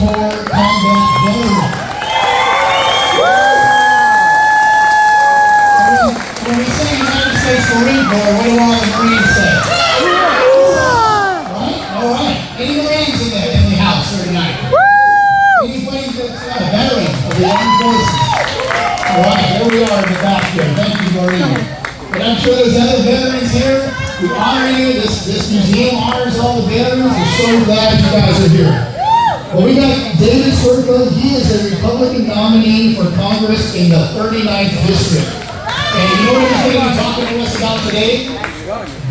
Corps combat veteran. When we say United States Marine Corps, what do all the Marines say? Right? All right. Any Marines in the house here tonight? Anybody that's a veteran of the armed forces? All right, here we are in the back here. Thank you, Marine. But I'm sure there's other veterans here. We honor you. This museum honors all the veterans. We're so glad you guys are here. Well, we got David Serpa. He is a Republican nominee for Congress in the 39th District. And you know what he's going to be talking to us about today?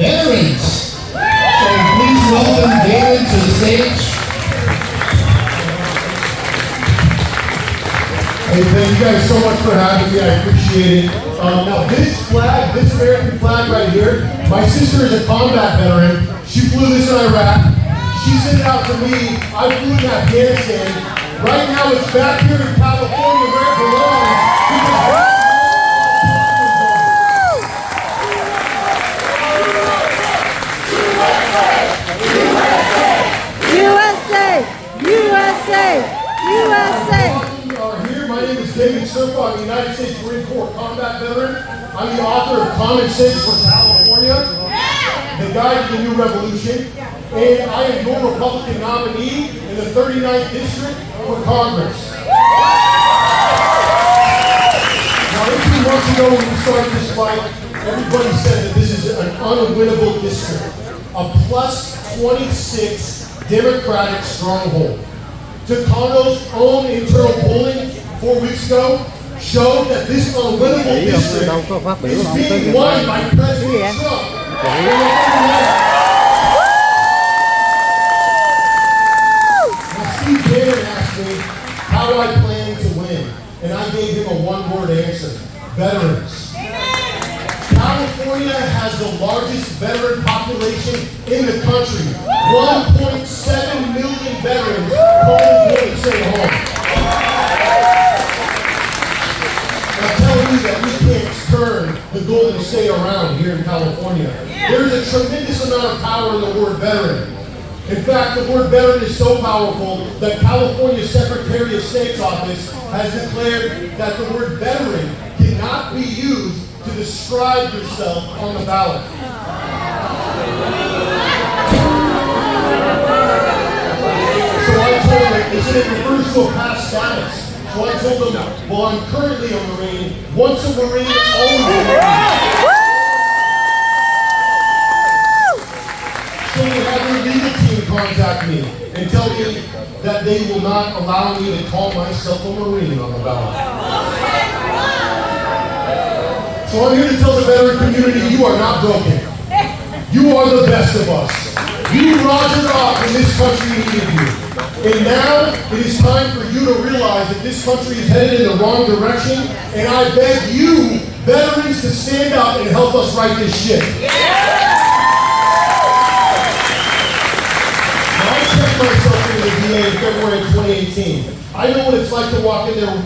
Veterans. So please welcome David to the stage. Hey, thank you guys so much for having me. I appreciate it. Now this flag, this American flag right here, my sister is a combat veteran. She flew this in Iraq. She sent it out to me. I flew in Afghanistan. Right now it's back here in California where it belongs. My name is David Serpa. I'm a United States Marine Corps combat veteran. I'm the author of Common Sense for California, The Guide to the New Revolution, and I am your Republican nominee in the 39th District for Congress. Now, 18 months ago when we started this fight, everybody said that this is an unwinnable district, a plus 26 Democratic stronghold. Takano's own internal polling 4 weeks ago showed that this unwinnable district is being won by President Trump. Steve Bannon asked me how I plan to win, and I gave him a one-word answer: veterans. California has the largest veteran population in the country. 1.7 million veterans calling to stay home. I'm telling you that we can't turn the Golden State around here in California. There's a tremendous amount of power in the word veteran. In fact, the word veteran is so powerful that California's Secretary of State's office has declared that the word veteran cannot be used to describe yourself on the ballot. So I told them, they said it refers to a past status. So I told them, well, I'm currently a Marine. Once a Marine, always a Marine. So you have your legal team contact me and tell me that they will not allow me to call myself a Marine on the ballot. So I'm here to tell the veteran community, you are not broken. You are the best of us. You rogered off when this country needed you. And now it is time for you to realize that this country is headed in the wrong direction. And I beg you, veterans, to stand up and help us right this ship. Now, I checked myself into the VA in February of 2018. I know what it's like to walk in there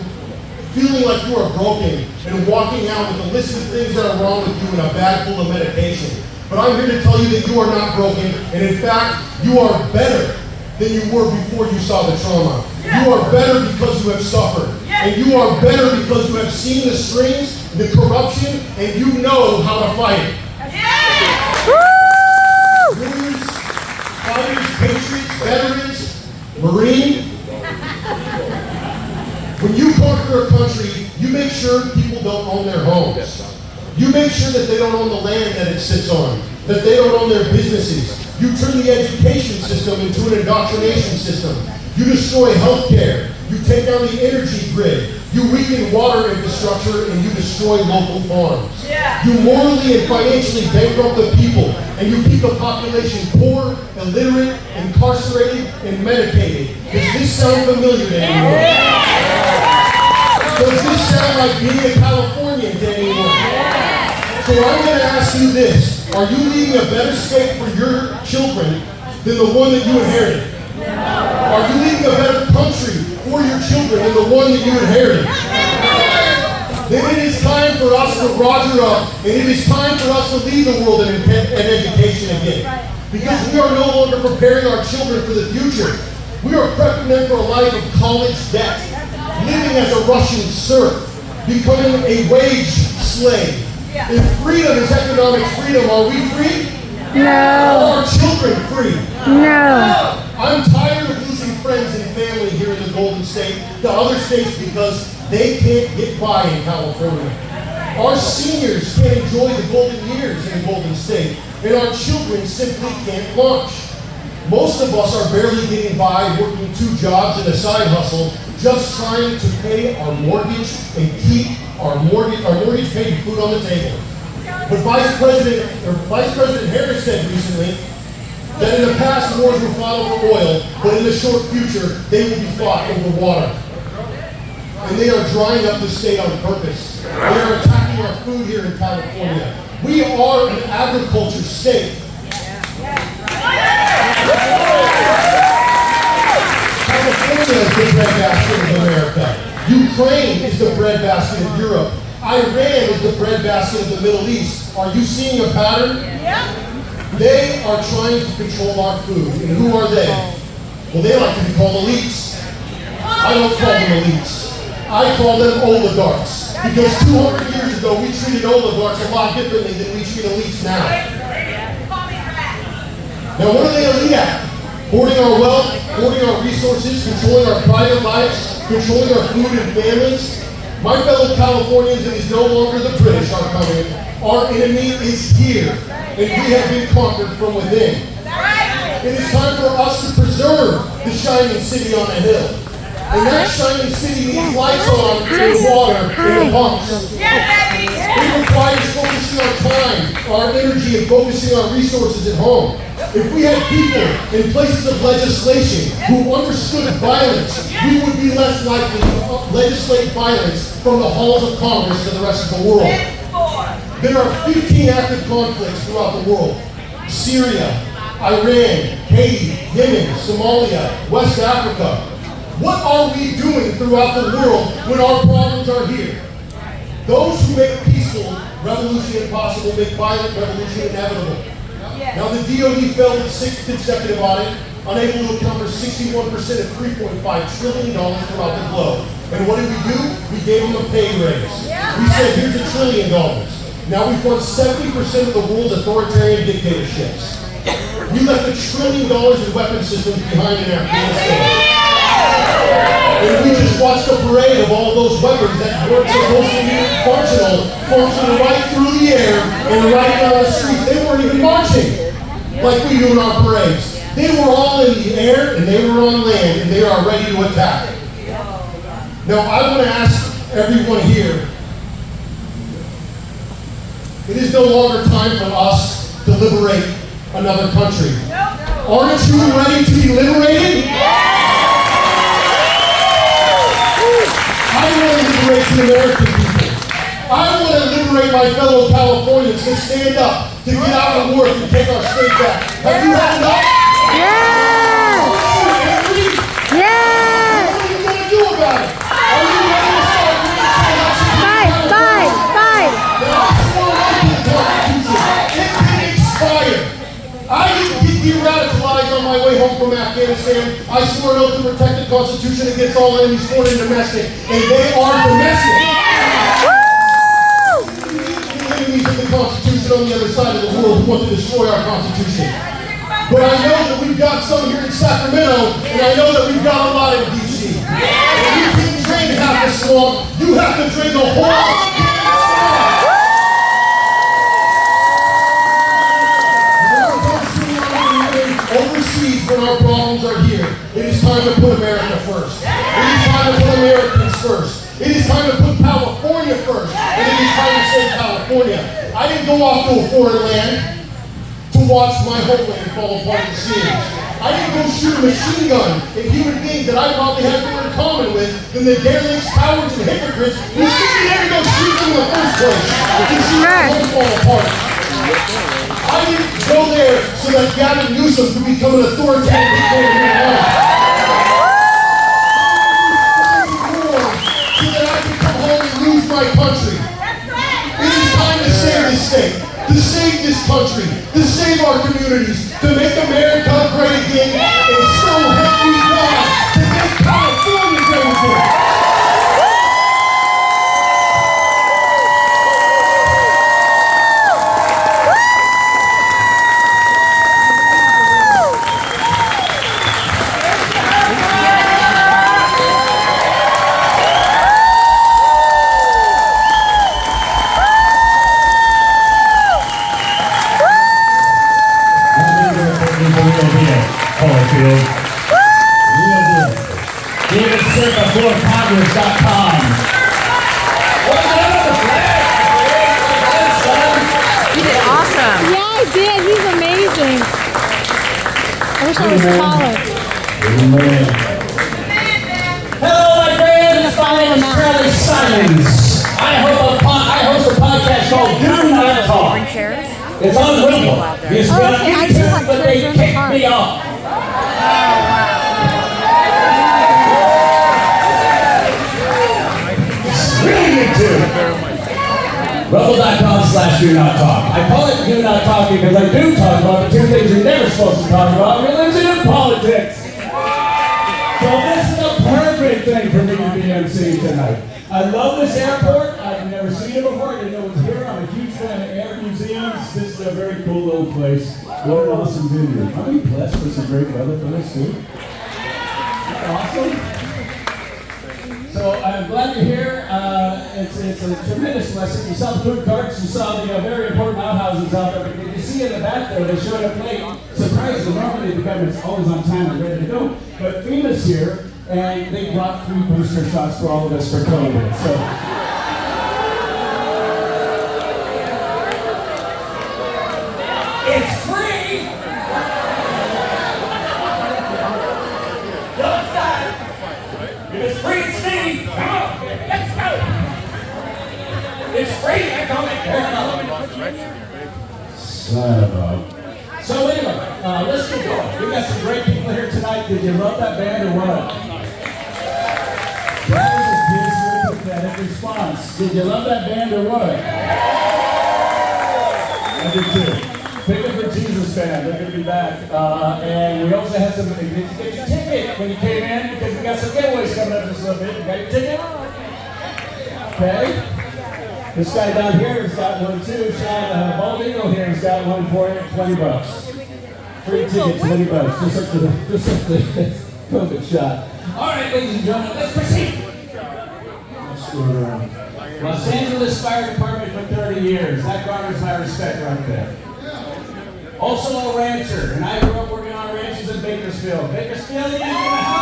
feeling like you are broken and walking out with a list of things that are wrong with you and a bag full of medication. But I'm here to tell you that you are not broken, and in fact, you are better than you were before you saw the trauma. You are better because you have suffered. And you are better because you have seen the strings, the corruption, and you know how to fight it. Warriors, fighters, patriots, veterans, Marine. When you conquer a country, you make sure people don't own their homes. You make sure that they don't own the land that it sits on, that they don't own their businesses. You turn the education system into an indoctrination system. You destroy health care. You take down the energy grid. You weaken water infrastructure and you destroy local farms. You morally and financially bankrupt the people and you keep the population poor, illiterate, incarcerated, and medicated. Does this sound familiar to anyone? Does this sound like being a Californian to anyone? So I'm going to ask you this. Are you leaving a better state for your children than the one that you inherited? Are you leaving a better country for your children than the one that you inherited? Then it is time for us to roger up, and it is time for us to lead the world in education again. Because we are no longer preparing our children for the future. We are prepping them for a life of college debt, living as a Russian serf, becoming a wage slave. If freedom is economic freedom, are we free? No. Are our children free? No. I'm tired of losing friends and family here in the Golden State to other states because they can't get by in California. Our seniors can't enjoy the golden years in the Golden State, and our children simply can't launch. Most of us are barely getting by working 2 jobs and a side hustle, just trying to pay our mortgage and keep our mortgage paid and food on the table. But Vice President Harris said recently that in the past wars were fought over oil, but in the short future they will be fought over water. And they are drying up the state on purpose. They are attacking our food here in California. We are an agriculture state. California is the breadbasket of America. Ukraine is the breadbasket of Europe. Iran is the breadbasket of the Middle East. Are you seeing a pattern? They are trying to control our food. And who are they? Well, they like to be called elites. I don't call them elites. I call them oligarchs. Because 200 years ago, we treated oligarchs a lot differently than we treat elites now. Now, what are they elite at? Hoarding our wealth, hoarding our resources, controlling our private lives, controlling our food and families. My fellow Californians, it is no longer the British are coming. Our enemy is here, and we have been conquered from within. It is time for us to preserve the shining city on a hill. And that shining city needs lights on and water and the pumps. It requires focusing our time, our energy, and focusing our resources at home. If we had people in places of legislation who understood violence, we would be less likely to legislate violence from the halls of Congress to the rest of the world. There are 15 active conflicts throughout the world. Syria, Iran, Haiti, Yemen, Somalia, West Africa. What are we doing throughout the world when our problems are here? Those who make peaceful revolution impossible make violent revolution inevitable. Now the DOD failed its 6th consecutive audit, unable to account for 61% of $3.5 trillion throughout the globe. And what did we do? We gave them a pay raise. We said, here's $1 trillion. Now we fund 70% of the world's authoritarian dictatorships. We left $1 trillion in weapon systems behind in Afghanistan. And we just watched a parade of all those weapons that weren't supposed to be functional right through the air and right down the streets. They weren't even marching like we do in our parades. They were all in the air and they were on land and they are ready to attack. Now I want to ask everyone here, it is no longer time for us to liberate another country. Aren't you ready to be liberated? I want to liberate the American people. I want to liberate my fellow Californians to stand up, to get out and work and take our state back. Have you had enough? Yes! Yes! What are you going to do about it? Are you ready to start Fight! Fight! Fight! It can expire. I didn't get de-radicalized on my way home from Afghanistan. I swore an oath to protect the Constitution against all enemies, foreign and domestic. And they are domestic. The enemies of the Constitution on the other side of the world who want to destroy our Constitution. But I know that we've got some here in Sacramento, and I know that we've got a lot in D.C. And you can't drain half the swamp. You have to drain the whole overseas when our problems are here. It is time to put America first. It is time to put Americans first. It is time to put California first. And it is time to save California. I didn't go off to a foreign land to watch my homeland fall apart at the seams. I didn't go shoot a machine gun at human beings that I probably have more in common with than the derelicts, cowards, and hypocrites who didn't ever go shoot them in the first place. To see their home fall apart. I didn't go there so that Governor Newsom could become an authoritarian dictator in my life. So that I could come home and lose my country. It is time to save this state, to save this country, to save our communities, to make America great again, and so help me God. Garfield. Real deal. David Serpa, ForCongress.com. What's up with the flag? You did awesome. Yeah, I did. He's amazing. I wish I was taller. Amen. Hello, my friends. My name is Charlie Simons. I host a podcast called Do Not Talk. Bring chairs. It's on Rumble. It's Oh, been on okay, I do YouTube, have but they chairs in the kicked car. me off. Really YouTube. Rumble.com/Do Not Talk. I call it Do Not Talk because I do talk about the two things you're never supposed to talk about: religion and politics. So this is a perfect thing for me to be emceeing tonight. I love this airport. I've never seen it before. I didn't know it was here. I'm a huge fan of air museums. This is a very cool little place. What an awesome video. Are we blessed with some great weather for this too? Awesome. So I'm glad you're here. It's a tremendous lesson. You saw the food carts. You saw the very important outhouses out there. But did you see in the back there, they showed up late. Surprisingly, normally the government's always on time and ready to go. But FEMA's here, and they brought 3 booster shots for all of us for COVID. So it's free. Don't stop. If it's free, it's free. Come on, let's go. It's free. I call it. So anyway, let's get going. We got some great people here tonight. Did you love that band or what? That was a beautiful, pathetic response. Did you love that band or what? I did too. Pick Up for Jesus band. They're going to be back. And we also had some. Did you get your ticket when you came in? Because we got some giveaways coming up just a little bit. You got your ticket? Okay. This guy down here has got one too. Sean Bald Eagle here has got one for you. $20. Free ticket, $20. Just like the COVID shot. All right, ladies and gentlemen, let's proceed. Let's go around. Los Angeles Fire Department for 30 years. That garners my respect right there. Also a rancher, and I grew up working on ranches in Bakersfield. Bakersfield, you in the house?